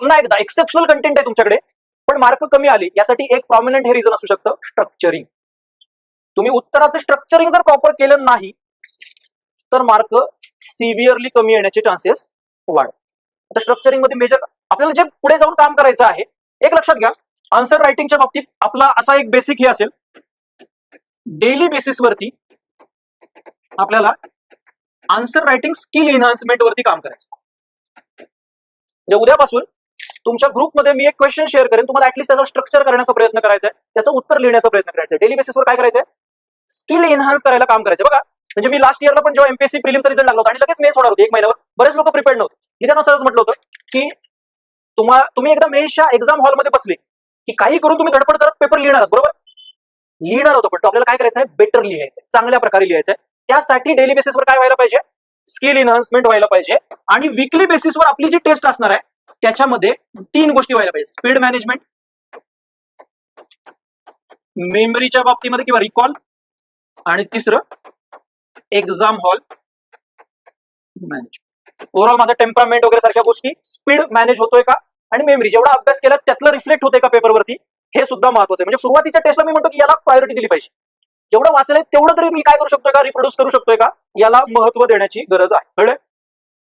पुन्हा एकदा exceptional content आहे तुमच्याकडे पण मार्क कमी आले, यासाठी एक प्रॉमिनंट हे रिझन असू शकतं स्ट्रक्चरिंग. तुम्ही उत्तराचं स्ट्रक्चरिंग जर प्रॉपर केलं नाही तर मार्क सिव्हिअरली कमी येण्याचे चान्सेस वाढ. आता स्ट्रक्चरिंग मध्ये मेजर आपल्याला जे पुढे जाऊन काम करायचं आहे, एक लक्षात घ्या, आन्सर रायटिंगच्या बाबतीत आपला असा एक बेसिक हे असेल, डेली बेसिसवरती आपल्याला आन्सर रायटिंग स्किल एनहान्समेंट वरती काम करायचं. म्हणजे उद्यापासून तुमच्या ग्रुपमध्ये मी एक क्वेश्चन शेअर करेन, तुम्हाला ऍटलीस्ट त्याचा स्ट्रक्चर करण्याचा प्रयत्न करायचा आहे, त्याचं उत्तर लिहिण्याचा प्रयत्न करायचा आहे. डेली बेसिसवर काय करायचंय, स्किल एनहान्स करायला काम करायचं. बघा म्हणजे मी लास्ट इयरला पण जेव्हा एमपीएससी प्रिलिमचा रिझल्ट लागला होता आणि लगेच मेन्स होणार होती 1 महिन्यावर, बरेच लोक प्रिपेअर्ड नव्हते. मी त्यांना सहज म्हटलं होतं की तुम्ही एकदा मेन्सच्या एक्झाम हॉलमध्ये बसले की काही करून तुम्ही धडपड करत पेपर लिहिणार आहात, बरोबर लिहिणार होतो, पण आपल्याला काय करायचं आहे, बेटर लिहायचं, चांगल्या प्रकारे लिहायचं. त्यासाठी डेली बेसिसवर काय व्हायला पाहिजे, स्किल एनहान्समेंट व्हायला पाहिजे. आणि वीकली बेसिसवर आपली जी टेस्ट असणार आहे त्याच्यामध्ये 3 गोष्टी व्हायला पाहिजे, स्पीड मॅनेजमेंट, मेमरीच्या बाबतीमध्ये किंवा रिकॉल, आणि तिसरं एक्झाम हॉल मॅनेजमेंट. ओव्हरऑल माझा टेम्परामेंट वगैरे सारख्या गोष्टी, स्पीड मॅनेज होतोय का आणि मेमरी जेवढा अभ्यास केला त्यातलं रिफ्लेक्ट होतंय का पेपरवरती, हे सुद्धा महत्वाचं आहे. म्हणजे सुरुवातीच्या टेस्टला मी म्हणतो की याला प्रायोरिटी दिली पाहिजे, जेवढं वाचलंय तेवढं तरी मी काय करू शकतोय का, रिप्रोड्यूस करू शकतोय का, याला महत्व देण्याची गरज आहे. कळलं?